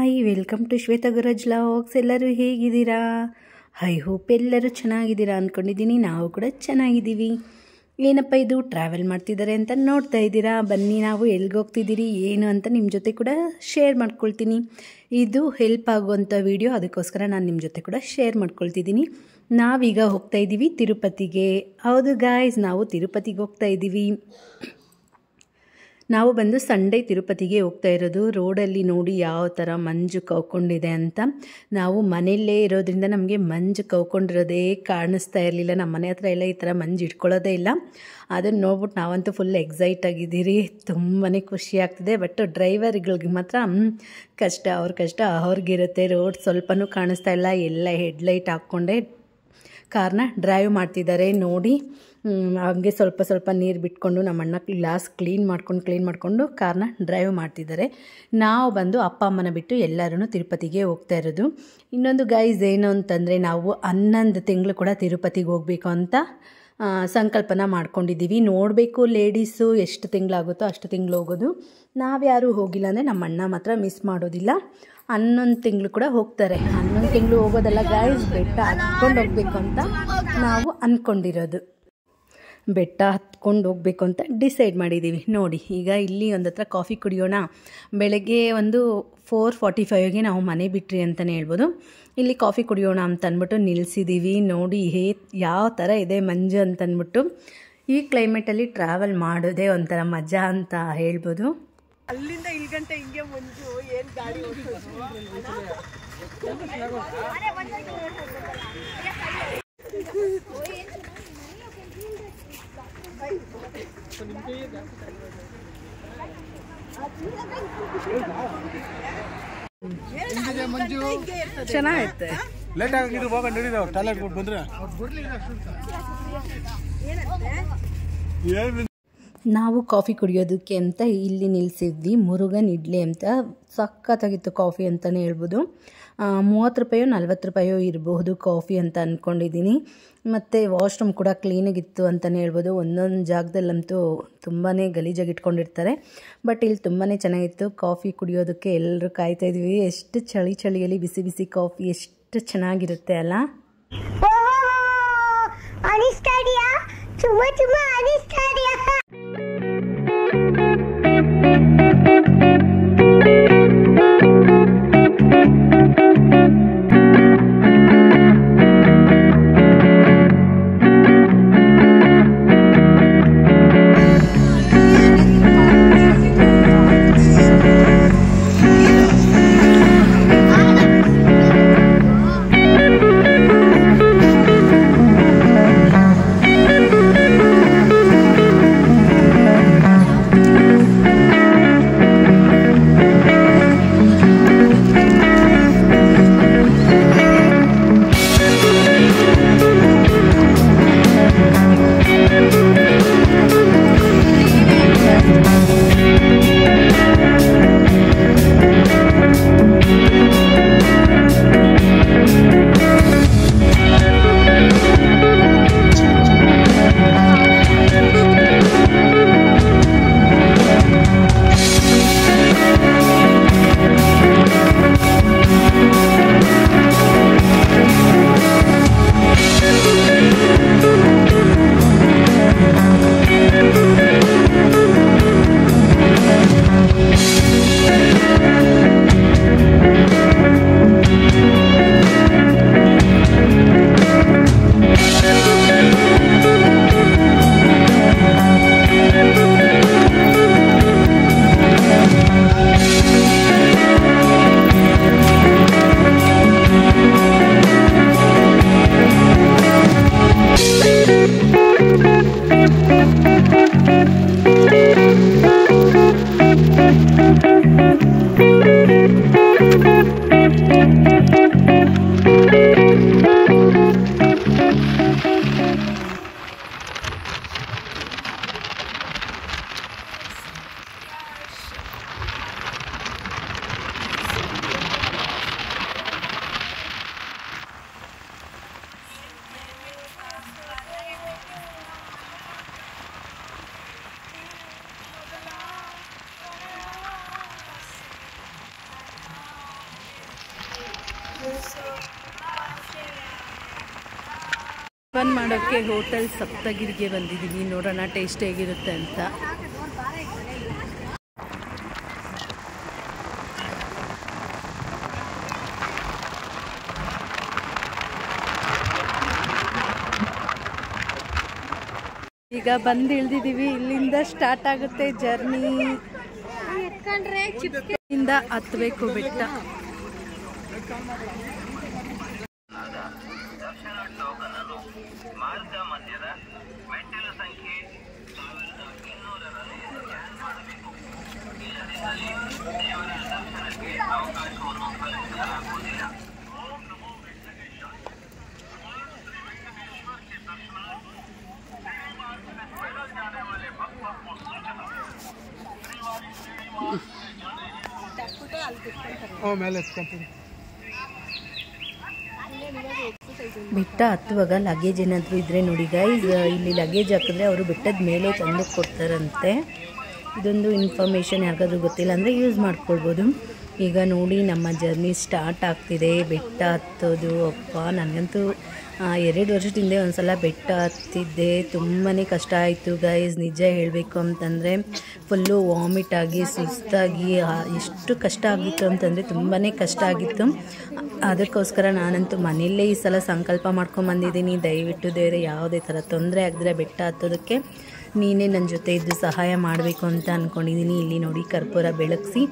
Hi welcome to Shweta Guraj vlogs. ಎಲ್ಲರೂ ಹೇಗಿದ್ದೀರಾ? I hope ಎಲ್ಲರೂ ಚೆನ್ನಾಗಿದ್ದೀರಾ ಅಂದ್ಕೊಂಡಿದ್ದೀನಿ. ನಾವು ಕೂಡ ಚೆನ್ನಾಗಿದ್ದೀವಿ. ಏನಪ್ಪ ಇದು ಟ್ರಾವೆಲ್ ಮಾಡ್ತಿದ್ದಾರೆ ಅಂತ ನೋಡ್ತಾ ಇದ್ದೀರಾ. ಬನ್ನಿ ನಾವು ಎಲ್ಲಿಗೆ ಹೋಗ್ತಿದ್ದೀರಿ ಏನು ಅಂತ ನಿಮ್ಮ ಜೊತೆ ಕೂಡ ಶೇರ್ ಮಾಡ್ಕೊಳ್ತೀನಿ. ಇದು ಹೆಲ್ಪ್ ಆಗುವಂಥ ವಿಡಿಯೋ, ಅದಕ್ಕೋಸ್ಕರ ನಾನು ನಿಮ್ಮ ಜೊತೆ ಕೂಡ ಶೇರ್ ಮಾಡ್ಕೊಳ್ತಿದ್ದೀನಿ. ನಾವೀಗ ಹೋಗ್ತಾ ಇದ್ದೀವಿ ತಿರುಪತಿಗೆ. ಹೌದು ಗಾಯ್ಸ್, ನಾವು ತಿರುಪತಿಗೆ ಹೋಗ್ತಾ ಇದ್ದೀವಿ. ನಾವು ಬಂದು ಸಂಡೇ ತಿರುಪತಿಗೆ ಹೋಗ್ತಾ ಇರೋದು. ರೋಡಲ್ಲಿ ನೋಡಿ ಯಾವ ಥರ ಮಂಜು ಕವ್ಕೊಂಡಿದೆ ಅಂತ. ನಾವು ಮನೆಯಲ್ಲೇ ಇರೋದ್ರಿಂದ ನಮಗೆ ಮಂಜು ಕವ್ಕೊಂಡಿರೋದೇ ಕಾಣಿಸ್ತಾ ಇರಲಿಲ್ಲ. ನಮ್ಮ ಮನೆ ಹತ್ರ ಎಲ್ಲ ಈ ಥರ ಮಂಜು ಇಟ್ಕೊಳ್ಳೋದೇ ಇಲ್ಲ. ಅದನ್ನು ನೋಡ್ಬಿಟ್ಟು ನಾವಂತೂ ಫುಲ್ ಎಕ್ಸೈಟ್ ಆಗಿದ್ದೀರಿ. ತುಂಬಾ ಖುಷಿ ಆಗ್ತಿದೆ. ಬಟ್ ಡ್ರೈವರ್ಗಳಿಗೆ ಮಾತ್ರ ಕಷ್ಟ, ಅವ್ರ ಕಷ್ಟ ಅವ್ರಿಗಿರುತ್ತೆ. ರೋಡ್ ಸ್ವಲ್ಪನೂ ಕಾಣಿಸ್ತಾ ಇಲ್ಲ. ಎಲ್ಲ ಹೆಡ್ಲೈಟ್ ಹಾಕ್ಕೊಂಡೆ ಕಾರ್ನ ಡ್ರೈವ್ ಮಾಡ್ತಿದ್ದಾರೆ. ನೋಡಿ ಹಾಗೆ ಸ್ವಲ್ಪ ಸ್ವಲ್ಪ ನೀರು ಬಿಟ್ಕೊಂಡು ನಮ್ಮ ಅಣ್ಣ ಗ್ಲಾಸ್ ಕ್ಲೀನ್ ಮಾಡಿಕೊಂಡು ಕಾರ್ನ ಡ್ರೈವ್ ಮಾಡ್ತಿದ್ದಾರೆ. ನಾವು ಬಂದು ಅಪ್ಪ ಅಮ್ಮನ ಬಿಟ್ಟು ಎಲ್ಲರೂ ತಿರುಪತಿಗೆ ಹೋಗ್ತಾ ಇರೋದು. ಇನ್ನೊಂದು ಗೈಸ್ ಏನು ಅಂತಂದರೆ, ನಾವು 11 ತಿಂಗಳು ಕೂಡ ತಿರುಪತಿಗೆ ಹೋಗಬೇಕು ಅಂತ ಸಂಕಲ್ಪನ ಮಾಡ್ಕೊಂಡಿದ್ದೀವಿ. ನೋಡಬೇಕು ಲೇಡೀಸು ಎಷ್ಟು ತಿಂಗಳಾಗುತ್ತೋ ಅಷ್ಟು ತಿಂಗಳು ಹೋಗೋದು. ನಾವ್ಯಾರೂ ಹೋಗಿಲ್ಲ ಅಂದರೆ ನಮ್ಮ ಅಣ್ಣ ಮಾತ್ರ ಮಿಸ್ ಮಾಡೋದಿಲ್ಲ. 11 ತಿಂಗಳು ಕೂಡ ಹೋಗ್ತಾರೆ. 11 ತಿಂಗಳು ಹೋಗೋದಲ್ಲ ಗಾಯ್ಸ್, ಬೆಟ್ಟ ಹತ್ಕೊಂಡು ಹೋಗಬೇಕು ಅಂತ ನಾವು ಅಂದ್ಕೊಂಡಿರೋದು. ಬೆಟ್ಟ ಹತ್ಕೊಂಡು ಹೋಗಬೇಕು ಅಂತ ಡಿಸೈಡ್ ಮಾಡಿದ್ದೀವಿ. ನೋಡಿ ಈಗ ಇಲ್ಲಿ ಒಂದು ಹತ್ರ ಕಾಫಿ ಕುಡಿಯೋಣ. ಬೆಳಗ್ಗೆ ಒಂದು 4:45ಗೆ ನಾವು ಮನೆ ಬಿಟ್ರಿ ಅಂತಲೇ ಹೇಳ್ಬೋದು. ಇಲ್ಲಿ ಕಾಫಿ ಕುಡಿಯೋಣ ಅಂತ ಅಂದ್ಬಿಟ್ಟು ನಿಲ್ಲಿಸಿದ್ದೀವಿ. ನೋಡಿ ಯಾವ ಥರ ಇದೆ ಮಂಜು ಅಂತಂದ್ಬಿಟ್ಟು. ಈ ಕ್ಲೈಮೇಟಲ್ಲಿ ಟ್ರಾವೆಲ್ ಮಾಡೋದೇ ಒಂಥರ ಮಜಾ ಅಂತ ಹೇಳ್ಬೋದು. ಅಲ್ಲಿಂದ ಇಲ್ಲಿ ಗಂಟೆ ಹಿಂಗೆ ಮಂಜು, ಏನು ಗಾಡಿ ಚೆನ್ನಾಗೈತೆ. ಲೇಟ್ ಆಗಿದ್ದು ಹೋಗ ನಡೀತಾವ. ಟಾಯ್ಲೆಟ್ ಬಿಟ್ಟು ಬಂದ್ರೆ ನಾವು ಕಾಫಿ ಕುಡಿಯೋದಕ್ಕೆ ಅಂತ ಇಲ್ಲಿ ನಿಲ್ಲಿಸಿದ್ವಿ. ಮುರುಗನ್ ಇಡ್ಲಿ ಅಂತ ಸಖತ್ತಾಗಿತ್ತು ಕಾಫಿ ಅಂತಲೇ ಹೇಳ್ಬೋದು. 30 ರೂಪಾಯೋ 40 ರೂಪಾಯೋ ಇರಬಹುದು ಕಾಫಿ ಅಂತ ಅಂದ್ಕೊಂಡಿದ್ದೀನಿ. ಮತ್ತು ವಾಶ್ರೂಮ್ ಕೂಡ ಕ್ಲೀನಾಗಿತ್ತು ಅಂತಲೇ ಹೇಳ್ಬೋದು. ಒಂದೊಂದು ಜಾಗದಲ್ಲಂತೂ ತುಂಬಾ ಗಲೀಜಾಗಿ ಇಟ್ಕೊಂಡಿರ್ತಾರೆ. ಬಟ್ ಇಲ್ಲಿ ತುಂಬಾ ಚೆನ್ನಾಗಿತ್ತು. ಕಾಫಿ ಕುಡಿಯೋದಕ್ಕೆ ಎಲ್ಲರೂ ಕಾಯ್ತಾಯಿದ್ವಿ. ಎಷ್ಟು ಚಳಿಯಲ್ಲಿ ಬಿಸಿ ಬಿಸಿ ಕಾಫಿ ಎಷ್ಟು ಚೆನ್ನಾಗಿರುತ್ತೆ ಅಲ್ಲ. ಟಿಫನ್ ಮಾಡೋಕ್ಕೆ ಹೋಟೆಲ್ ಸಪ್ತಗಿರಿಗೆ ಬಂದಿದ್ದೀವಿ. ನೋಡೋಣ ಟೇಸ್ಟ್ ಹೇಗಿರುತ್ತೆ ಅಂತ. ಈಗ ಬಂದು ಇಳಿದಿದ್ದೀವಿ. ಇಲ್ಲಿಂದ ಸ್ಟಾರ್ಟ್ ಆಗುತ್ತೆ ಜರ್ನಿ. ಇಂದ ಹತ್ತಬೇಕು ಬೆಟ್ಟ. ಮೇಲೆ ಬೆಟ್ಟ ಹತ್ತುವಾಗ ಲಗೇಜ್ ಏನಾದರೂ ಇದ್ದರೆ ನೋಡಿ ಗೈಸ್, ಇಲ್ಲಿ ಲಗೇಜ್ ಹಾಕಿದ್ರೆ ಅವರು ಬೆಟ್ಟದ ಮೇಲೆ ತಂದು ಕೊಡ್ತಾರಂತೆ. ಇದೊಂದು ಇನ್ಫಾರ್ಮೇಷನ್ ಯಾರಿಗಾದ್ರೂ ಗೊತ್ತಿಲ್ಲ ಅಂದರೆ ಯೂಸ್ ಮಾಡ್ಕೊಳ್ಬೋದು. ಈಗ ನೋಡಿ ನಮ್ಮ ಜರ್ನಿ ಸ್ಟಾರ್ಟ್ ಆಗ್ತಿದೆ. ಬೆಟ್ಟ ಹತ್ತೋದು ಅಪ್ಪ, ನನಗಂತೂ 2 ವರ್ಷದಿಂದ ಒಂದು ಸಲ ಬೆಟ್ಟ ಹತ್ತಿದ್ದೆ. ತುಂಬಾ ಕಷ್ಟ ಆಯಿತು ಗೈಸ್. ನಿಜ ಹೇಳಬೇಕು ಅಂತಂದರೆ ಫುಲ್ಲು ವಾಮಿಟ್ ಆಗಿ ಸುಸ್ತಾಗಿ ಎಷ್ಟು ಕಷ್ಟ ಆಗಿತ್ತು ಅಂತಂದರೆ ತುಂಬಾ ಕಷ್ಟ ಆಗಿತ್ತು. ಅದಕ್ಕೋಸ್ಕರ ನಾನಂತೂ ಮನೆಯಲ್ಲೇ ಈ ಸಲ ಸಂಕಲ್ಪ ಮಾಡ್ಕೊಂಬಂದಿದ್ದೀನಿ, ದಯವಿಟ್ಟು ದೇವರೇ ಯಾವುದೇ ಥರ ತೊಂದರೆ ಆಗದಿರ ಬೆಟ್ಟ ಹತ್ತೋದಕ್ಕೆ ನೀನೇ ನನ್ನ ಜೊತೆ ಇದ್ದು ಸಹಾಯ ಮಾಡಬೇಕು ಅಂತ ಅಂದ್ಕೊಂಡಿದ್ದೀನಿ. ಇಲ್ಲಿ ನೋಡಿ ಕರ್ಪೂರ ಬೆಳಗಿಸಿ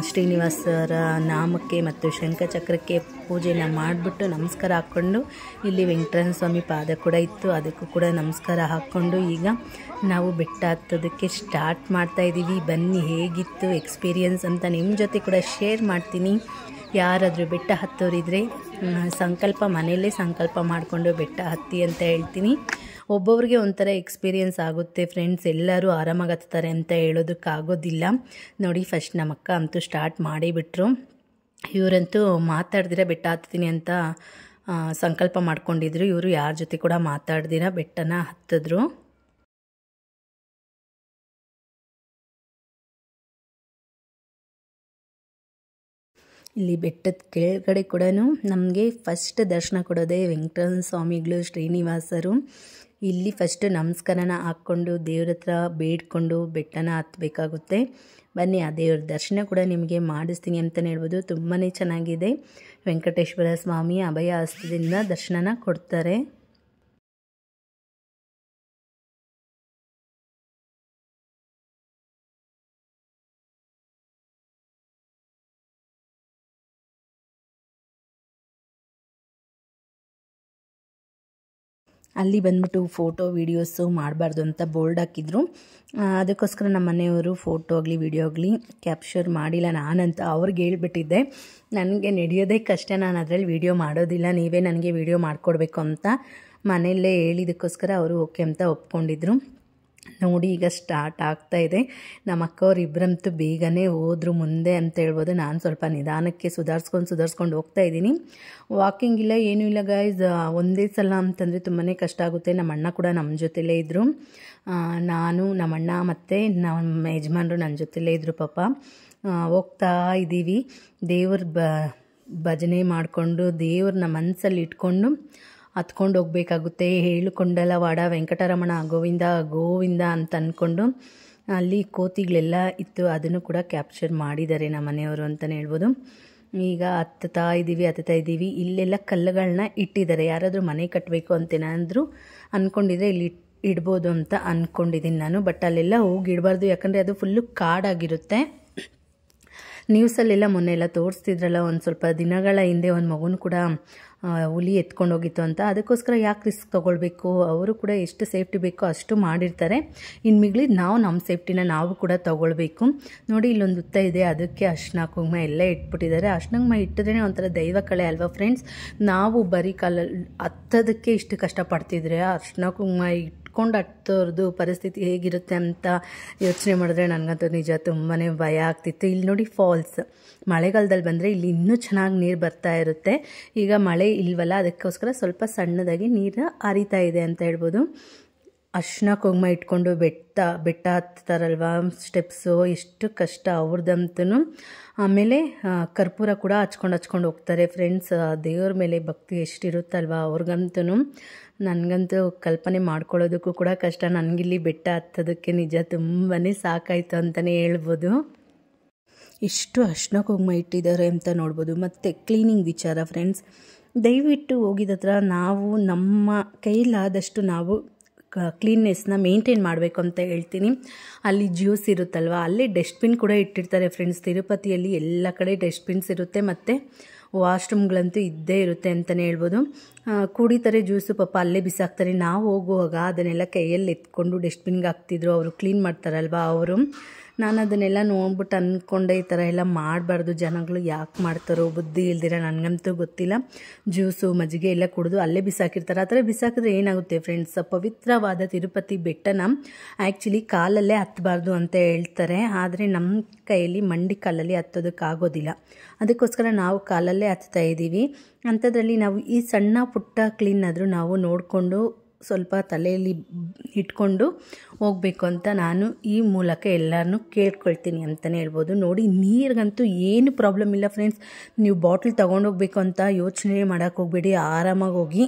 ಶ್ರೀನಿವಾಸರ ನಾಮಕ್ಕೆ ಮತ್ತು ಶಂಖಚಕ್ರಕ್ಕೆ ಪೂಜೆನ ಮಾಡಿಬಿಟ್ಟು ನಮಸ್ಕಾರ ಹಾಕ್ಕೊಂಡು, ಇಲ್ಲಿ ವೆಂಕಟೇಶ್ವರ ಸ್ವಾಮಿ ಪಾದ ಕೂಡ ಇತ್ತು, ಅದಕ್ಕೂ ಕೂಡ ನಮಸ್ಕಾರ ಹಾಕ್ಕೊಂಡು ಈಗ ನಾವು ಬೆಟ್ಟ ಹತ್ತೋದಕ್ಕೆ ಸ್ಟಾರ್ಟ್ ಮಾಡ್ತಾಯಿದ್ದೀವಿ. ಬನ್ನಿ ಹೇಗಿತ್ತು ಎಕ್ಸ್ಪೀರಿಯನ್ಸ್ ಅಂತ ನಿಮ್ಮ ಜೊತೆ ಕೂಡ ಶೇರ್ ಮಾಡ್ತೀನಿ. ಯಾರಾದರೂ ಬೆಟ್ಟ ಹತ್ತೋರಿದ್ರೆ ಮನೆಯಲ್ಲೇ ಸಂಕಲ್ಪ ಮಾಡಿಕೊಂಡು ಬೆಟ್ಟ ಹತ್ತಿ ಅಂತ ಹೇಳ್ತೀನಿ. ಒಬ್ಬೊಬ್ರಿಗೆ ಒಂಥರ ಎಕ್ಸ್ಪೀರಿಯನ್ಸ್ ಆಗುತ್ತೆ ಫ್ರೆಂಡ್ಸ್. ಎಲ್ಲರೂ ಆರಾಮಾಗಿ ಹತ್ತಾರೆ ಅಂತ ಹೇಳೋದಕ್ಕಾಗೋದಿಲ್ಲ. ನೋಡಿ ಫಸ್ಟ್ ನಮ್ಮ ಅಕ್ಕ ಅಂತೂ ಸ್ಟಾರ್ಟ್ ಮಾಡಿಬಿಟ್ರು. ಇವರಂತೂ ಮಾತಾಡ್ದಿರ ಬೆಟ್ಟ ಹತ್ತೀನಿ ಅಂತ ಸಂಕಲ್ಪ ಮಾಡ್ಕೊಂಡಿದ್ರು. ಇವರು ಯಾರ ಜೊತೆ ಕೂಡ ಮಾತಾಡ್ದಿರ ಬೆಟ್ಟನ ಹತ್ತಿದ್ರು. ಇಲ್ಲಿ ಬೆಟ್ಟದ ಕೆಳಗಡೆ ಕೂಡ ನಮಗೆ ಫಸ್ಟ್ ದರ್ಶನ ಕೊಡೋದೇ ವೆಂಕಟೇಶ್ವರ ಸ್ವಾಮಿಗಳು, ಶ್ರೀನಿವಾಸರು. ಇಲ್ಲಿ ಫಸ್ಟ್ ನಮಸ್ಕಾರನ ಹಾಕ್ಕೊಂಡು ದೇವ್ರ ಹತ್ರ ಬೇಡ್ಕೊಂಡು ಬೆಟ್ಟನ ಹತ್ತಬೇಕಾಗುತ್ತೆ. ಬನ್ನಿ ಆ ದೇವ್ರ ದರ್ಶನ ಕೂಡ ನಿಮಗೆ ಮಾಡಿಸ್ತೀನಿ ಅಂತಲೇ ಹೇಳ್ಬೋದು. ತುಂಬಾ ಚೆನ್ನಾಗಿದೆ. ವೆಂಕಟೇಶ್ವರ ಸ್ವಾಮಿ ಅಭಯ ಹಸ್ತದಿಂದ ದರ್ಶನನ ಕೊಡ್ತಾರೆ. ಅಲ್ಲಿ ಬಂದ್ಬಿಟ್ಟು ಫೋಟೋ ವೀಡಿಯೋಸು ಮಾಡಬಾರ್ದು ಅಂತ ಬೋರ್ಡ್ ಹಾಕಿದ್ರು. ಅದಕ್ಕೋಸ್ಕರ ನಮ್ಮ ಮನೆಯವರು ಫೋಟೋ ಆಗಲಿ ವಿಡಿಯೋ ಆಗಲಿ ಕ್ಯಾಪ್ಚರ್ ಮಾಡಿಲ್ಲ. ನಾನಂತ ಅವ್ರಿಗೆ ಹೇಳ್ಬಿಟ್ಟಿದ್ದೆ, ನನಗೆ ನಡೆಯೋದೇ ಕಷ್ಟ, ನಾನು ಅದರಲ್ಲಿ ವೀಡಿಯೋ ಮಾಡೋದಿಲ್ಲ, ನೀವೇ ನನಗೆ ವೀಡಿಯೋ ಮಾಡಿಕೊಡ್ಬೇಕು ಅಂತ ಮನೆಯಲ್ಲೇ ಹೇಳಿದ್ದಕ್ಕೋಸ್ಕರ ಅವರು ಓಕೆ ಅಂತ ಒಪ್ಕೊಂಡಿದ್ರು. ನೋಡಿ ಈಗ ಸ್ಟಾರ್ಟ್ ಆಗ್ತಾಯಿದೆ. ನಮ್ಮ ಅಕ್ಕವ್ರು ಇಬ್ಬರಂತೂ ಬೇಗನೆ ಹೋದ್ರು ಮುಂದೆ ಅಂತ ಹೇಳ್ಬೋದು. ನಾನು ಸ್ವಲ್ಪ ನಿಧಾನಕ್ಕೆ ಸುಧಾರಿಸ್ಕೊಂಡು ಹೋಗ್ತಾ ಇದ್ದೀನಿ. ವಾಕಿಂಗ್ ಇಲ್ಲ ಏನೂ ಇಲ್ಲ ಗೈಸ್. ಒಂದೇ ಸಲ ಅಂತಂದರೆ ತುಂಬಾ ಕಷ್ಟ ಆಗುತ್ತೆ. ನಮ್ಮ ಅಣ್ಣ ಕೂಡ ನಮ್ಮ ಜೊತೆಲೇ ಇದ್ದರು. ನಾನು ನಮ್ಮ ಅಣ್ಣ ಮತ್ತು ನಮ್ಮ ಯಜಮಾನರು ನನ್ನ ಜೊತೆಲೇ ಇದ್ದರು. ಪಾಪ ಹೋಗ್ತಾ ಇದ್ದೀವಿ. ದೇವ್ರ ಭಜನೆ ಮಾಡಿಕೊಂಡು ದೇವ್ರನ್ನ ಮನಸ್ಸಲ್ಲಿ ಇಟ್ಕೊಂಡು ಹತ್ಕೊಂಡು ಹೋಗ್ಬೇಕಾಗುತ್ತೆ. ಹೇಳುಕೊಂಡಲವಾಡ ವೆಂಕಟರಮಣ ಗೋವಿಂದ ಗೋವಿಂದ ಅಂತ ಅಂದ್ಕೊಂಡು ಅಲ್ಲಿ ಕೋತಿಗಳೆಲ್ಲ ಇತ್ತು, ಅದನ್ನು ಕೂಡ ಕ್ಯಾಪ್ಚರ್ ಮಾಡಿದ್ದಾರೆ ನಮ್ಮ ಮನೆಯವರು ಅಂತಲೇ ಹೇಳ್ಬೋದು. ಈಗ ಹತ್ತುತ್ತಾ ಇದ್ದೀವಿ. ಇಲ್ಲೆಲ್ಲ ಕಲ್ಲುಗಳನ್ನ ಇಟ್ಟಿದ್ದಾರೆ. ಯಾರಾದರೂ ಮನೆ ಕಟ್ಟಬೇಕು ಅಂತೇನಾದರೂ ಅಂದ್ಕೊಂಡಿದ್ರೆ ಇಲ್ಲಿ ಇಡ್ಬೋದು ಅಂತ ಅಂದ್ಕೊಂಡಿದ್ದೀನಿ ನಾನು. ಬಟ್ ಅಲ್ಲೆಲ್ಲ ಹೋಗಿ ಇಡಬಾರ್ದು, ಯಾಕಂದರೆ ಅದು ಫುಲ್ಲು ಕಾಡಾಗಿರುತ್ತೆ. ನ್ಯೂಸಲ್ಲೆಲ್ಲ ಮೊನ್ನೆ ಎಲ್ಲ ತೋರಿಸ್ತಿದ್ರಲ್ಲ, ಒಂದು ಸ್ವಲ್ಪ ದಿನಗಳ ಹಿಂದೆ ಒಂದು ಮಗುನ ಕೂಡ ಹುಲಿ ಎತ್ಕೊಂಡು ಹೋಗಿತ್ತು ಅಂತ. ಅದಕ್ಕೋಸ್ಕರ ಯಾಕೆ ರಿಸ್ಕ್ ತೊಗೊಳ್ಬೇಕು, ಅವರು ಕೂಡ ಎಷ್ಟು ಸೇಫ್ಟಿ ಬೇಕೋ ಅಷ್ಟು ಮಾಡಿರ್ತಾರೆ. ಇನ್ನು ಮಿಗ್ಲಿದ್ದು ನಾವು ನಮ್ಮ ಸೇಫ್ಟಿನ ನಾವು ಕೂಡ ತೊಗೊಳ್ಬೇಕು. ನೋಡಿ ಇಲ್ಲೊಂದು ಹುತ್ತ ಇದೆ, ಅದಕ್ಕೆ ಅರ್ಶಿನ ಕುಂಕುಮ ಎಲ್ಲ ಇಟ್ಬಿಟ್ಟಿದ್ದಾರೆ. ಅರ್ಶಿನ ಕುಂಕುಮ ಇಟ್ಟಿದ್ರೇ ಒಂಥರ ದೈವ ಕಳೆ ಅಲ್ವಾ ಫ್ರೆಂಡ್ಸ್. ನಾವು ಬರೀ ಕಾಲಲ್ಲಿ ಹತ್ತೋದಕ್ಕೆ ಇಷ್ಟು ಕಷ್ಟಪಡ್ತಿದ್ರೆ ಅರ್ಶಿನ ಕುಂಕುಮ ಇಟ್ಕೊಂಡು ಹತ್ತೋರ್ದು ಪರಿಸ್ಥಿತಿ ಹೇಗಿರುತ್ತೆ ಅಂತ ಯೋಚನೆ ಮಾಡಿದ್ರೆ ನನಗಂತೂ ನಿಜ ತುಂಬಾ ಭಯ ಆಗ್ತಿತ್ತು. ಇಲ್ಲಿ ನೋಡಿ ಫಾಲ್ಸ್, ಮಳೆಗಾಲದಲ್ಲಿ ಬಂದರೆ ಇಲ್ಲಿ ಇನ್ನೂ ಚೆನ್ನಾಗಿ ನೀರು ಬರ್ತಾ ಇರುತ್ತೆ. ಈಗ ಮಳೆ ಇಲ್ವಲ್ಲ, ಅದಕ್ಕೋಸ್ಕರ ಸ್ವಲ್ಪ ಸಣ್ಣದಾಗಿ ನೀರು ಹರಿತಾ ಇದೆ ಅಂತ ಹೇಳ್ಬೋದು. ಅರ್ಶಿನ ಕುಂಕುಮ ಇಟ್ಕೊಂಡು ಬೆಟ್ಟ ಹತ್ತಾರಲ್ವ ಸ್ಟೆಪ್ಸು, ಎಷ್ಟು ಕಷ್ಟ ಅವ್ರದ್ದಂತೂ. ಆಮೇಲೆ ಕರ್ಪೂರ ಕೂಡ ಹಚ್ಕೊಂಡು ಹೋಗ್ತಾರೆ ಫ್ರೆಂಡ್ಸ್. ದೇವ್ರ ಮೇಲೆ ಭಕ್ತಿ ಎಷ್ಟಿರುತ್ತಲ್ವ ಅವ್ರಿಗಂತೂ. ನನಗಂತೂ ಕಲ್ಪನೆ ಮಾಡ್ಕೊಳ್ಳೋದಕ್ಕೂ ಕೂಡ ಕಷ್ಟ. ನನಗಿಲ್ಲಿ ಬೆಟ್ಟ ಹತ್ತೋದಕ್ಕೆ ನಿಜ ತುಂಬಾ ಸಾಕಾಯಿತು ಅಂತಲೇ ಹೇಳ್ಬೋದು. ಎಷ್ಟು ಅರ್ಶಿನ ಕುಂಕುಮ ಇಟ್ಟಿದ್ದಾರೆ ಅಂತ ನೋಡ್ಬೋದು. ಮತ್ತು ಕ್ಲೀನಿಂಗ್ ವಿಚಾರ ಫ್ರೆಂಡ್ಸ್, ದಯವಿಟ್ಟು ಹೋಗಿದ ಹತ್ರ ನಾವು ನಮ್ಮ ಕೈಲಾದಷ್ಟು ನಾವು ಕ್ಲೀನ್ನೆಸ್ನ ಮೇಂಟೈನ್ ಮಾಡಬೇಕು ಅಂತ ಹೇಳ್ತೀನಿ. ಅಲ್ಲಿ ಜ್ಯೂಸ್ ಇರುತ್ತಲ್ವ, ಅಲ್ಲಿ ಡಸ್ಟ್ಬಿನ್ ಕೂಡ ಇಟ್ಟಿರ್ತಾರೆ ಫ್ರೆಂಡ್ಸ್. ತಿರುಪತಿಯಲ್ಲಿ ಎಲ್ಲ ಕಡೆ ಡಸ್ಟ್ಬಿನ್ಸ್ ಇರುತ್ತೆ ಮತ್ತು ವಾಶ್ರೂಮ್ಗಳಂತೂ ಇದ್ದೇ ಇರುತ್ತೆ ಅಂತಲೇ ಹೇಳ್ಬೋದು. ಕುಡಿತಾರೆ ಜ್ಯೂಸು, ಪಾಪ ಅಲ್ಲೇ ಬಿಸಾಕ್ತಾರೆ. ನಾವು ಹೋಗುವಾಗ ಅದನ್ನೆಲ್ಲ ಕೈಯಲ್ಲಿ ಎತ್ಕೊಂಡು ಡಸ್ಟ್ಬಿನ್ಗೆ ಹಾಕ್ತಿದ್ರು. ಅವರು ಕ್ಲೀನ್ ಮಾಡ್ತಾರಲ್ವ ಅವರು. ನಾನು ಅದನ್ನೆಲ್ಲ ನೋಡ್ಬಿಟ್ಟು ಅಂದ್ಕೊಂಡೆ ಈ ಥರ ಎಲ್ಲ ಮಾಡಬಾರ್ದು, ಜನಗಳು ಯಾಕೆ ಮಾಡ್ತಾರೋ ಬುದ್ಧಿ ಇಲ್ದಿರ, ನನಗಂತೂ ಗೊತ್ತಿಲ್ಲ. ಜ್ಯೂಸು ಮಜ್ಜಿಗೆ ಎಲ್ಲ ಕುಡಿದು ಅಲ್ಲೇ ಬಿಸಾಕಿರ್ತಾರೆ. ಆ ಥರ ಬಿಸಾಕಿದ್ರೆ ಏನಾಗುತ್ತೆ ಫ್ರೆಂಡ್ಸ್, ಪವಿತ್ರವಾದ ತಿರುಪತಿ ಬೆಟ್ಟನ ಆ್ಯಕ್ಚುಲಿ ಕಾಲಲ್ಲೇ ಹತ್ತಬಾರ್ದು ಅಂತ ಹೇಳ್ತಾರೆ. ಆದರೆ ನಮ್ಮ ಕೈಯಲ್ಲಿ ಮಂಡಿ ಕಾಲಲ್ಲಿ ಹತ್ತೋದಕ್ಕಾಗೋದಿಲ್ಲ. ಅದಕ್ಕೋಸ್ಕರ ನಾವು ಕಾಲಲ್ಲೇ ಹತ್ತಾ ಇದ್ದೀವಿ. ಅಂಥದ್ರಲ್ಲಿ ನಾವು ಈ ಸಣ್ಣ ಪುಟ್ಟ ಕ್ಲೀನ್ ಆದರೂ ನಾವು ನೋಡಿಕೊಂಡು ಸ್ವಲ್ಪ ತಲೆಯಲ್ಲಿ ಇಟ್ಕೊಂಡು ಹೋಗಬೇಕು ಅಂತ ನಾನು ಈ ಮೂಲಕ ಎಲ್ಲರನ್ನೂ ಕೇಳ್ಕೊಳ್ತೀನಿ ಅಂತಲೇ ಹೇಳ್ಬೋದು. ನೋಡಿ, ನೀರಿಗಂತೂ ಏನು ಪ್ರಾಬ್ಲಮ್ ಇಲ್ಲ ಫ್ರೆಂಡ್ಸ್. ನೀವು ಬಾಟ್ಲ್ ತೊಗೊಂಡೋಗ್ಬೇಕು ಅಂತ ಯೋಚನೆ ಮಾಡೋಕ್ಕೆ ಹೋಗಬೇಡಿ. ಆರಾಮಾಗಿ ಹೋಗಿ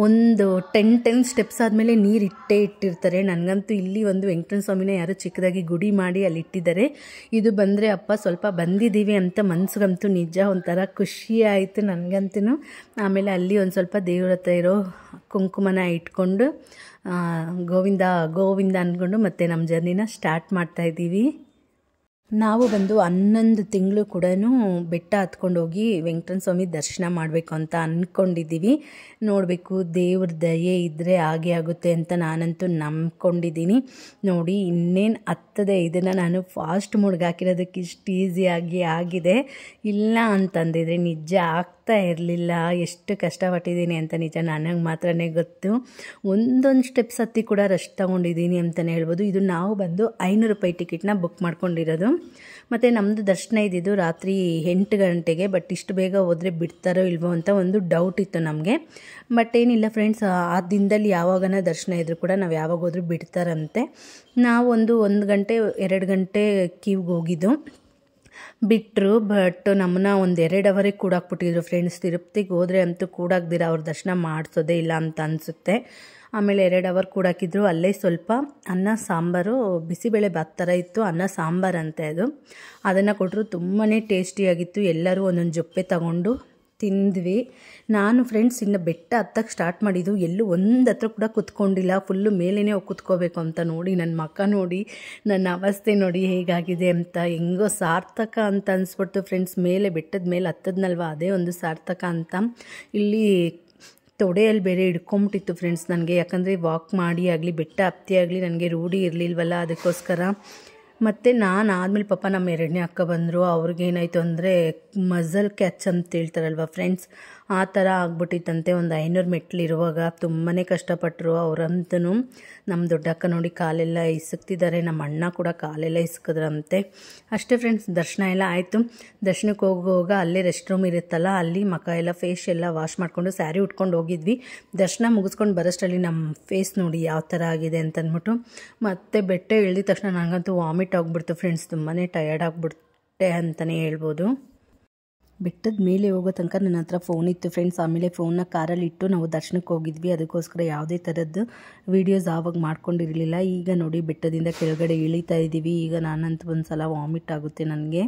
ಒಂದು 10 ಸ್ಟೆಪ್ಸ್ ಆದಮೇಲೆ ನೀರು ಇಟ್ಟಿರ್ತಾರೆ. ನನಗಂತೂ ಇಲ್ಲಿ ಒಂದು ವೆಂಕಟೇಶ್ವರ ಸ್ವಾಮಿನ ಯಾರೋ ಚಿಕ್ಕದಾಗಿ ಗುಡಿ ಮಾಡಿ ಅಲ್ಲಿ ಇಟ್ಟಿದ್ದಾರೆ. ಇದು ಬಂದರೆ ಅಪ್ಪ ಸ್ವಲ್ಪ ಬಂದಿದ್ದೀವಿ ಅಂತ ಮನ್ಸಿಗಂತೂ ನಿಜ ಒಂಥರ ಖುಷಿ ಆಯಿತು ನನಗಂತೂ. ಆಮೇಲೆ ಅಲ್ಲಿ ಒಂದು ಸ್ವಲ್ಪ ದೇವ್ರ ಹತ್ರ ಇರೋ ಕುಂಕುಮನ ಇಟ್ಕೊಂಡು ಗೋವಿಂದ ಗೋವಿಂದ ಅಂದ್ಕೊಂಡು ಮತ್ತೆ ನಮ್ಮ ಜರ್ನಿನ ಸ್ಟಾರ್ಟ್ ಮಾಡ್ತಾಯಿದ್ದೀವಿ. ನಾವು ಬಂದು 11 ತಿಂಗಳು ಕೂಡ ಬೆಟ್ಟ ಹತ್ಕೊಂಡು ಹೋಗಿ ವೆಂಕಟೇಶ್ವರ ಸ್ವಾಮಿ ದರ್ಶನ ಮಾಡಬೇಕು ಅಂತ ಅಂದ್ಕೊಂಡಿದ್ದೀವಿ. ನೋಡಬೇಕು, ದೇವ್ರ ದಯೆ ಇದ್ದರೆ ಹಾಗೆ ಆಗುತ್ತೆ ಅಂತ ನಾನಂತೂ ನಂಬ್ಕೊಂಡಿದ್ದೀನಿ. ನೋಡಿ, ಇನ್ನೇನು ಹತ್ತದೆ. ಇದನ್ನು ನಾನು ಫಾಸ್ಟ್ ಮೋಡ್ಗೆ ಹಾಕಿರೋದಕ್ಕೆ ಇಷ್ಟು ಈಸಿಯಾಗಿ ಆಗಿದೆ. ಇಲ್ಲ ಅಂತಂದಿದ್ರೆ ನಿಜ ಆಗ್ತಾ ಇರಲಿಲ್ಲ. ಎಷ್ಟು ಕಷ್ಟಪಟ್ಟಿದ್ದೀನಿ ಅಂತ ನಿಜ ನನಗೆ ಮಾತ್ರನೇ ಗೊತ್ತು. ಒಂದೊಂದು ಸ್ಟೆಪ್ಸ್ ಹತ್ತಿ ಕೂಡ ರಶ್ ತೊಗೊಂಡಿದ್ದೀನಿ ಅಂತಲೇ ಹೇಳ್ಬೋದು. ಇದು ನಾವು ಬಂದು 500 ರೂಪಾಯಿ ಟಿಕೆಟ್ನ ಬುಕ್ ಮಾಡ್ಕೊಂಡಿರೋದು. ಮತ್ತು ನಮ್ಮದು ದರ್ಶನ ಇದ್ದಿದ್ದು ರಾತ್ರಿ 8 ಗಂಟೆಗೆ. ಬಟ್ ಇಷ್ಟು ಬೇಗ ಹೋದರೆ ಬಿಡ್ತಾರೋ ಇಲ್ವೋ ಅಂತ ಒಂದು ಡೌಟ್ ಇತ್ತು ನಮಗೆ. ಬಟ್ ಏನಿಲ್ಲ ಫ್ರೆಂಡ್ಸ್, ಆ ದಿನದಲ್ಲಿ ಯಾವಾಗನ ದರ್ಶನ ಇದ್ದರೂ ಕೂಡ ನಾವು ಯಾವಾಗ ಹೋದ್ರೂ ಬಿಡ್ತಾರಂತೆ. ನಾವು 1 ಗಂಟೆ 2 ಗಂಟೆ ಕ್ಯೂಗೆ ಹೋಗಿದ್ದು, ಬಿಟ್ಟರು. ಬಟ್ ನಮ್ಮನ್ನ 1-2 ಅವರಿಗೆ ಕೂಡಾಕ್ಬಿಟ್ಟಿದ್ರು ಫ್ರೆಂಡ್ಸ್. ತಿರುಪತಿಗೆ ಹೋದರೆ ಅಂತೂ ಕೂಡಾಕ್ದಿರ ಅವ್ರ ದರ್ಶನ ಮಾಡಿಸೋದೇ ಇಲ್ಲ ಅಂತ ಅನಿಸುತ್ತೆ. ಆಮೇಲೆ 2 ಅವರ್ ಕೂಡಾಕಿದ್ರು. ಅಲ್ಲೇ ಸ್ವಲ್ಪ ಅನ್ನ ಸಾಂಬಾರು, ಬಿಸಿಬೇಳೆ ಭಾತ್ ಥರ ಇತ್ತು, ಅನ್ನ ಸಾಂಬಾರು ಅಂತ ಅದು. ಅದನ್ನು ಕೊಟ್ಟರು. ತುಂಬಾ ಟೇಸ್ಟಿಯಾಗಿತ್ತು. ಎಲ್ಲರೂ ಒಂದೊಂದು ಜೊಪ್ಪೆ ತಗೊಂಡು ತಿಂದ್ವಿ. ನಾನು ಫ್ರೆಂಡ್ಸ್ ಇನ್ನು ಬೆಟ್ಟ ಹತ್ತಕ್ಕೆ ಸ್ಟಾರ್ಟ್ ಮಾಡಿದ್ದು, ಎಲ್ಲೂ ಒಂದು ಹತ್ರ ಕೂಡ ಕುತ್ಕೊಂಡಿಲ್ಲ. ಫುಲ್ಲು ಮೇಲೇ ಹೋಗಿ ಕುತ್ಕೋಬೇಕು ಅಂತ. ನೋಡಿ ನನ್ನ ಮಕ್ಕ ನೋಡಿ, ನನ್ನ ಅವಸ್ಥೆ ನೋಡಿ ಹೇಗಾಗಿದೆ ಅಂತ. ಹೆಂಗೋ ಸಾರ್ಥಕ ಅಂತ ಅನಿಸ್ಬಿಡ್ತು ಫ್ರೆಂಡ್ಸ್. ಮೇಲೆ ಬೆಟ್ಟದ ಮೇಲೆ ಹತ್ತದ್ನಲ್ವ, ಅದೇ ಒಂದು ಸಾರ್ಥಕ ಅಂತ. ಇಲ್ಲಿ ತೊಡೆಯಲ್ಲಿ ಬೇರೆ ಹಿಡ್ಕೊಂಬಿಟ್ಟಿತ್ತು ಫ್ರೆಂಡ್ಸ್ ನನಗೆ. ಯಾಕಂದರೆ ವಾಕ್ ಮಾಡಿ ಆಗಲಿ ಬೆಟ್ಟ ಹತ್ತಿ ಆಗಲಿ ನನಗೆ ರೂಢಿ ಇರಲಿಲ್ವಲ್ಲ, ಅದಕ್ಕೋಸ್ಕರ. ಮತ್ತು ನಾನು ಆದಮೇಲೆ ಪಾಪ ನಮ್ಮ 2ನೇ ಅಕ್ಕ ಬಂದರು. ಅವ್ರಿಗೇನಾಯಿತು ಅಂದರೆ ಮಸಲ್ ಕ್ಯಾಚ್ ಅಂತ ಹೇಳ್ತಾರಲ್ವ ಫ್ರೆಂಡ್ಸ್, ಆ ಥರ ಆಗ್ಬಿಟ್ಟಿತ್ತಂತೆ. ಒಂದು 500 ಮೆಟ್ಲಿರುವಾಗ ತುಂಬಾ ಕಷ್ಟಪಟ್ಟರು ಅವರಂತೂ. ನಮ್ಮ ದೊಡ್ಡಕ್ಕ ನೋಡಿ ಕಾಲೆಲ್ಲ ಇಸುಕ್ತಿದ್ದಾರೆ. ನಮ್ಮ ಅಣ್ಣ ಕೂಡ ಕಾಲೆಲ್ಲ ಇಸ್ಕಿದ್ರಂತೆ. ಅಷ್ಟೇ ಫ್ರೆಂಡ್ಸ್, ದರ್ಶನ ಎಲ್ಲ ಆಯಿತು. ದರ್ಶನಕ್ಕೆ ಹೋಗುವಾಗ ಅಲ್ಲೇ ರೆಸ್ಟ್ ರೂಮ್ ಇರುತ್ತಲ್ಲ, ಅಲ್ಲಿ ಮಕ್ಕ ಎಲ್ಲ ಫೇಸ್ ಎಲ್ಲ ವಾಶ್ ಮಾಡಿಕೊಂಡು ಸ್ಯಾರಿ ಉಟ್ಕೊಂಡು ಹೋಗಿದ್ವಿ. ದರ್ಶನ ಮುಗಿಸ್ಕೊಂಡು ಬರೋಷ್ಟರಲ್ಲಿ ನಮ್ಮ ಫೇಸ್ ನೋಡಿ ಯಾವ ಥರ ಆಗಿದೆ ಅಂತಂದ್ಬಿಟ್ಟು. ಮತ್ತು ಬೆಟ್ಟ ಇಳಿದ ತಕ್ಷಣ ನನಗಂತೂ ವಾಮಿಟ್ ಆಗಿಬಿಡ್ತು ಫ್ರೆಂಡ್ಸ್. ತುಂಬಾ ಟಯರ್ಡ್ ಆಗಿಬಿಟ್ಟೆ ಅಂತಲೇ ಹೇಳ್ಬೋದು. ಬೆಟ್ಟದ ಮೇಲೆ ಹೋಗೋ ತನಕ ನನ್ನ ಹತ್ರ ಫೋನ್ ಇತ್ತು ಫ್ರೆಂಡ್ಸ್. ಆಮೇಲೆ ಫೋನ್ನ ಕಾರಲ್ಲಿ ಇಟ್ಟು ನಾವು ದರ್ಶನಕ್ಕೆ ಹೋಗಿದ್ವಿ. ಅದಕ್ಕೋಸ್ಕರ ಯಾವುದೇ ಥರದ್ದು ವೀಡಿಯೋಸ್ ಆವಾಗ ಮಾಡ್ಕೊಂಡಿರಲಿಲ್ಲ. ಈಗ ನೋಡಿ ಬೆಟ್ಟದಿಂದ ಕೆಳಗಡೆ ಇಳಿತಾ ಇದ್ದೀವಿ. ಈಗ ನಾನಂತೂ ಒಂದು ಸಲ ವಾಮಿಟ್ ಆಗುತ್ತೆ ನನಗೆ.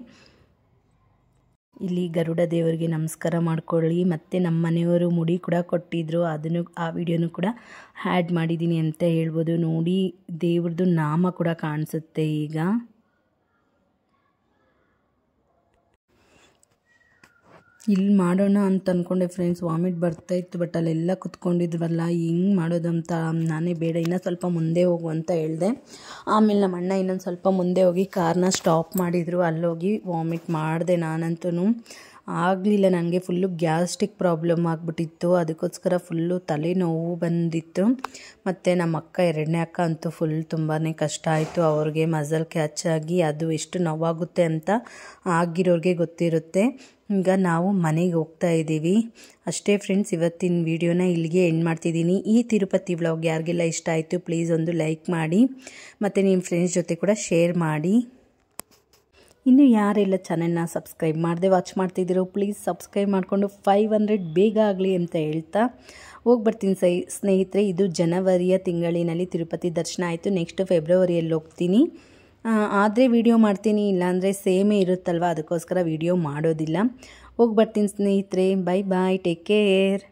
ಇಲ್ಲಿ ಗರುಡ ದೇವರಿಗೆ ನಮಸ್ಕಾರ ಮಾಡ್ಕೊಳ್ಳಿ. ಮತ್ತು ನಮ್ಮ ಮನೆಯವರು ಮುಡಿ ಕೂಡ ಕೊಟ್ಟಿದ್ದರು, ಅದನ್ನು ಆ ವಿಡಿಯೋನು ಕೂಡ ಆ್ಯಡ್ ಮಾಡಿದ್ದೀನಿ ಅಂತ ಹೇಳ್ಬೋದು. ನೋಡಿ, ದೇವ್ರದ್ದು ನಾಮ ಕೂಡ ಕಾಣಿಸುತ್ತೆ ಈಗ. ಇಲ್ಲಿ ಮಾಡೋಣ ಅಂತ ಅಂದ್ಕೊಂಡೆ ಫ್ರೆಂಡ್ಸ್. ವಾಮಿಟ್ ಬರ್ತಾಯಿತ್ತು. ಬಟ್ ಅಲ್ಲೆಲ್ಲ ಕುತ್ಕೊಂಡಿದ್ವಲ್ಲ, ಹಿಂಗೆ ಮಾಡೋದಂತ ನಾನೇ ಬೇಡ, ಇನ್ನೂ ಸ್ವಲ್ಪ ಮುಂದೆ ಹೋಗು ಅಂತ ಹೇಳಿದೆ. ಆಮೇಲೆ ನಮ್ಮ ಅಣ್ಣ ಇನ್ನೊಂದು ಸ್ವಲ್ಪ ಮುಂದೆ ಹೋಗಿ ಕಾರ್ನ ಸ್ಟಾಪ್ ಮಾಡಿದರು. ಅಲ್ಲೋಗಿ ವಾಮಿಟ್ ಮಾಡಿದೆ ನಾನಂತೂ. ಆಗಲಿಲ್ಲ. ನನಗೆ ಫುಲ್ಲು ಗ್ಯಾಸ್ಟ್ರಿಕ್ ಪ್ರಾಬ್ಲಮ್ ಆಗಿಬಿಟ್ಟಿತ್ತು. ಅದಕ್ಕೋಸ್ಕರ ಫುಲ್ಲು ತಲೆನೋವು ಬಂದಿತ್ತು. ಮತ್ತು ನಮ್ಮ ಅಕ್ಕ, ಎರಡನೇ ಅಕ್ಕ ಅಂತೂ ಫುಲ್ ತುಂಬಾ ಕಷ್ಟ ಆಯಿತು. ಅವ್ರಿಗೆ ಮಸಲ್ ಕ್ಯಾಚ್ ಆಗಿ ಅದು ಎಷ್ಟು ನೋವಾಗುತ್ತೆ ಅಂತ ಆಗಿರೋರಿಗೆ ಗೊತ್ತಿರುತ್ತೆ. ಈಗ ನಾವು ಮನೆಗೆ ಹೋಗ್ತಾ ಇದ್ದೀವಿ ಅಷ್ಟೇ ಫ್ರೆಂಡ್ಸ್. ಇವತ್ತಿನ ವಿಡಿಯೋನ ಇಲ್ಲಿಗೆ ಎಂಡ್ ಮಾಡ್ತಿದ್ದೀನಿ. ಈ ತಿರುಪತಿ ವ್ಲಾಗ್ ಯಾರಿಗೆಲ್ಲ ಇಷ್ಟ ಆಯಿತು ಪ್ಲೀಸ್ ಒಂದು ಲೈಕ್ ಮಾಡಿ ಮತ್ತು ನಿಮ್ಮ ಫ್ರೆಂಡ್ಸ್ ಜೊತೆ ಕೂಡ ಶೇರ್ ಮಾಡಿ. ಇನ್ನು ಯಾರೆಲ್ಲ ಚಾನೆಲ್ನ ಸಬ್ಸ್ಕ್ರೈಬ್ ಮಾಡದೆ ವಾಚ್ ಮಾಡ್ತಿದ್ದೀರೋ ಪ್ಲೀಸ್ ಸಬ್ಸ್ಕ್ರೈಬ್ ಮಾಡಿಕೊಂಡು 500 ಬೇಗ ಆಗಲಿ ಅಂತ ಹೇಳ್ತಾ ಹೋಗಿ ಬರ್ತೀನಿ ಸ್ನೇಹಿತರೆ. ಇದು ಜನವರಿಯ ತಿಂಗಳಿನಲ್ಲಿ ತಿರುಪತಿ ದರ್ಶನ ಆಯಿತು. ನೆಕ್ಸ್ಟ್ ಫೆಬ್ರವರಿಯಲ್ಲಿ ಹೋಗ್ತೀನಿ. ಆದರೆ ವಿಡಿಯೋ ಮಾಡ್ತೀನಿ, ಇಲ್ಲಾಂದರೆ ಸೇಮೇ ಇರುತ್ತಲ್ವ, ಅದಕ್ಕೋಸ್ಕರ ವಿಡಿಯೋ ಮಾಡೋದಿಲ್ಲ. ಹೋಗಿ ಬರ್ತೀನಿ ಸ್ನೇಹಿತರೆ. ಬಾಯ್ ಬಾಯ್, ಟೇಕ್ ಕೇರ್.